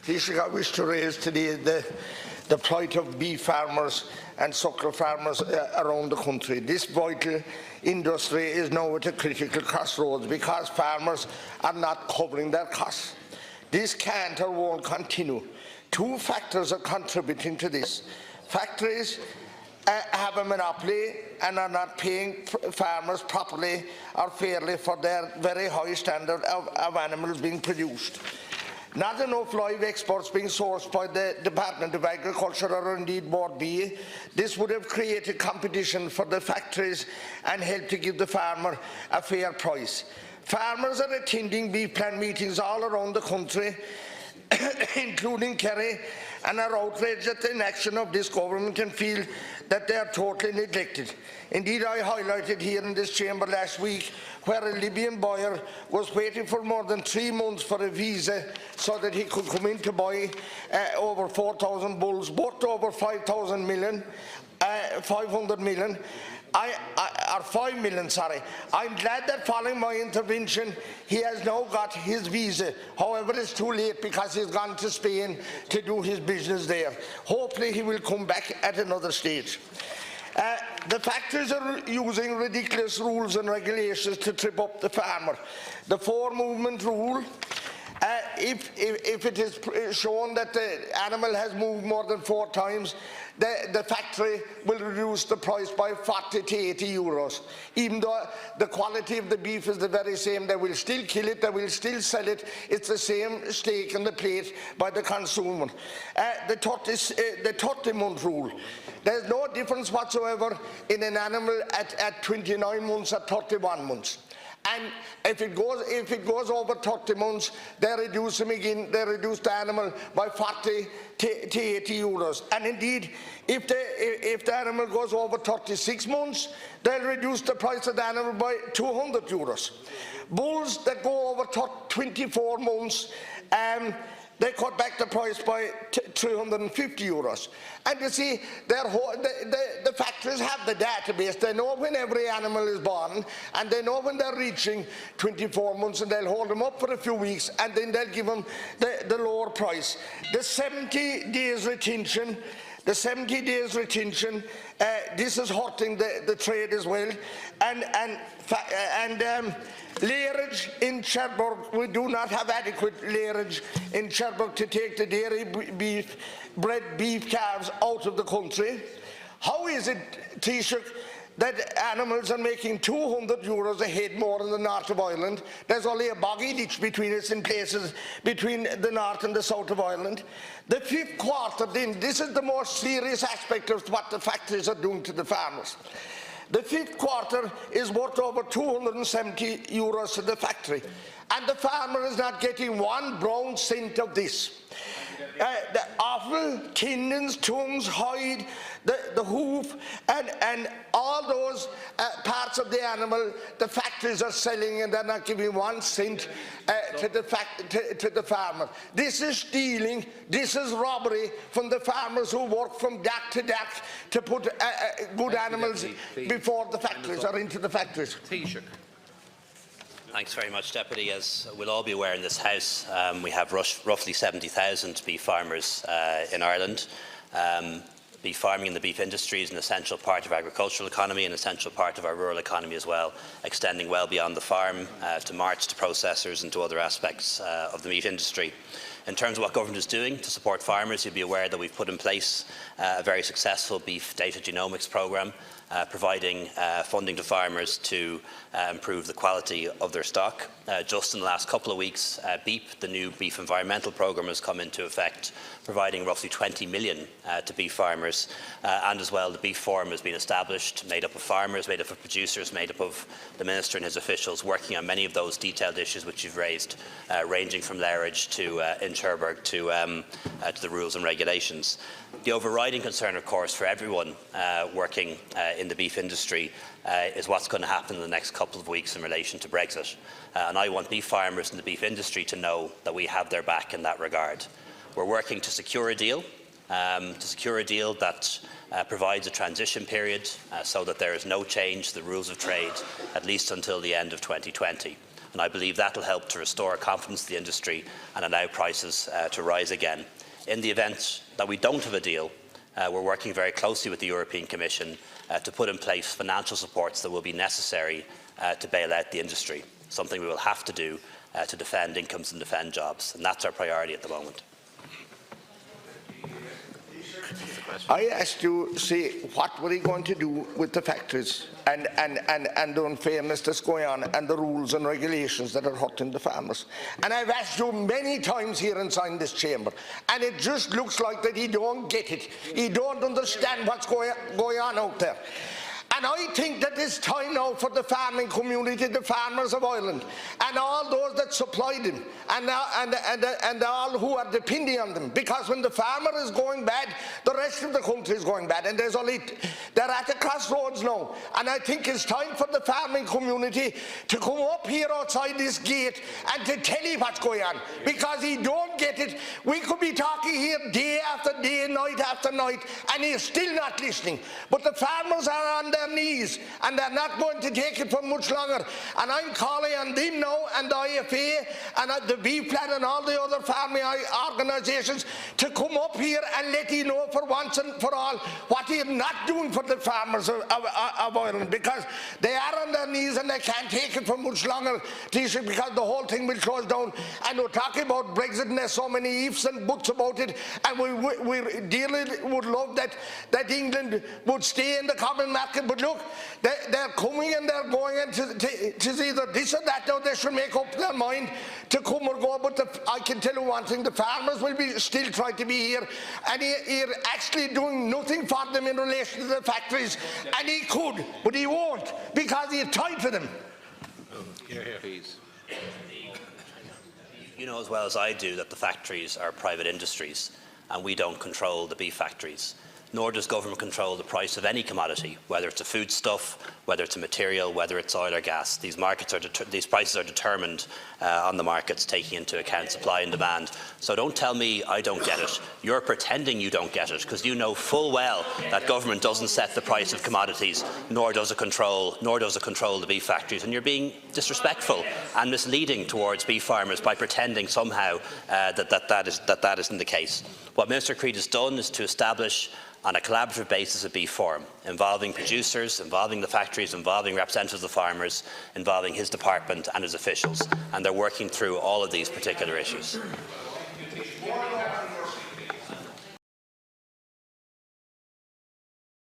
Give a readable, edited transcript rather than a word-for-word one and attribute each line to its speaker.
Speaker 1: Taoiseach, I wish to raise today the plight of beef farmers and suckle farmers around the country. This vital industry is now at a critical crossroads because farmers are not covering their costs. This can't or won't continue. Two factors are contributing to this. Factories have a monopoly and are not paying farmers properly or fairly for their very high standard of animals being produced. Not enough live exports being sourced by the Department of Agriculture or indeed Board B. This would have created competition for the factories and helped to give the farmer a fair price. Farmers are attending beef plant meetings all around the country, including Kerry, and are outraged at the inaction of this government and feel that they are totally neglected. Indeed, I highlighted here in this chamber last week where a Libyan buyer was waiting for more than 3 months for a visa so that he could come in to buy over 4,000 bulls, worth over 500 million, or 5 million, sorry. I'm glad that following my intervention, he has now got his visa. However, it's too late because he's gone to Spain to do his business there. Hopefully, he will come back at another stage. The factories are using ridiculous rules and regulations to trip up the farmer. The 4-movement rule, if it is shown that the animal has moved more than 4 times, the factory will reduce the price by 40 to 80 euros. Even though the quality of the beef is the very same, they will still kill it, they will still sell it. It's the same steak on the plate by the consumer. The 30-month rule. There's no difference whatsoever in an animal at 29 months or 31 months. And if it goes over 30 months, they reduce them again. They reduce the animal by 40 to 80 euros. And indeed, if the animal goes over 36 months, they'll reduce the price of the animal by 200 euros. Bulls that go over 24 months, they cut back the price by 350 euros. And you see, the factories have the database. They know when every animal is born, and they know when they're reaching 24 months, and they'll hold them up for a few weeks, and then they'll give them the lower price. The 70 days retention, this is hurting the trade as well. And lairage in Cherbourg, we do not have adequate lairage in Cherbourg to take the dairy bred beef calves out of the country. How is it, Taoiseach, that animals are making 200 euros a head more in the north of Ireland? There's only a boggy ditch between us in places between the north and the south of Ireland. The 5th quarter, then, this is the more serious aspect of what the factories are doing to the farmers. The 5th quarter is worth over 270 euros to the factory, and the farmer is not getting 1 brown cent of this. The offal, tendons, tongues, hide, the hoof, and all those parts of the animal, the factories are selling, and they're not giving 1 cent to the farmer. This is stealing, this is robbery from the farmers who work from dak to dak to put good animals before the factories or into the factories.
Speaker 2: Taoiseach.
Speaker 3: Thanks very much, Deputy. As we'll all be aware in this House, we have roughly 70,000 beef farmers in Ireland. Beef farming and the beef industry is an essential part of our agricultural economy, an essential part of our rural economy as well, extending well beyond the farm to marts, to processors and to other aspects of the meat industry. In terms of what government is doing to support farmers, you'll be aware that we've put in place a very successful beef data genomics programme, providing funding to farmers to improve the quality of their stock. Just in the last couple of weeks, BEEP, the new beef environmental programme, has come into effect, providing roughly 20 million to beef farmers, and as well the beef forum has been established, made up of farmers, made up of producers, made up of the Minister and his officials, working on many of those detailed issues which you've raised, ranging from lairage to in Cherbourg to the rules and regulations. The overriding concern, of course, for everyone working in the beef industry is what's going to happen in the next couple of weeks in relation to Brexit. And I want beef farmers in the beef industry to know that we have their back in that regard. We're working to secure a deal that provides a transition period so that there is no change to the rules of trade, at least until the end of 2020. and I believe that will help to restore confidence in the industry and allow prices to rise again. In the event that we don't have a deal, we're working very closely with the European Commission to put in place financial supports that will be necessary to bail out the industry, something we will have to do to defend incomes and defend jobs, and that's our priority at the moment.
Speaker 1: I asked you, say, what were you going to do with the factories and the unfairness that's going on and the rules and regulations that are hurting the farmers. And I've asked you many times here inside this chamber, and it just looks like that he don't get it. He don't understand what's going on out there. And I think that it's time now for the farming community, the farmers of Ireland, and all those that supply them, and all who are depending on them. Because when the farmer is going bad, the rest of the country is going bad, and they're at the crossroads now. And I think it's time for the farming community to come up here outside this gate and to tell you what's going on. Because he don't get it. We could be talking here day after day, night after night, and he's still not listening. But the farmers are on their knees, and they're not going to take it for much longer. And I'm calling on them now, and the IFA and the B-Plan and all the other farming organisations to come up here and let you know for once and for all what they're not doing for the farmers of Ireland, because they are on their knees and they can't take it for much longer, because the whole thing will close down. And we're talking about Brexit, and there's so many ifs and buts about it, and we dearly would love that England would stay in the common market. But look, they're coming and they're going, and to either this or that. Now they should make up their mind to come or go. But I can tell you one thing: the farmers will be still trying to be here, and he's actually doing nothing for them in relation to the factories. And he could, but he won't, because he's tied for them.
Speaker 2: Please.
Speaker 3: You know as well as I do that the factories are private industries, and we don't control the beef factories. Nor does government control the price of any commodity, whether it's a foodstuff, whether it's a material, whether it's oil or gas. These prices are determined on the markets, taking into account supply and demand. So don't tell me I don't get it. You're pretending you don't get it, because you know full well that government doesn't set the price of commodities, nor does it control the beef factories. And you're being disrespectful and misleading towards beef farmers by pretending somehow that isn't the case. What Minister Creed has done is to establish on a collaborative basis a beef forum, involving producers, involving the factories, involving representatives of the farmers, involving his department and his officials, and they're working through all of these particular issues.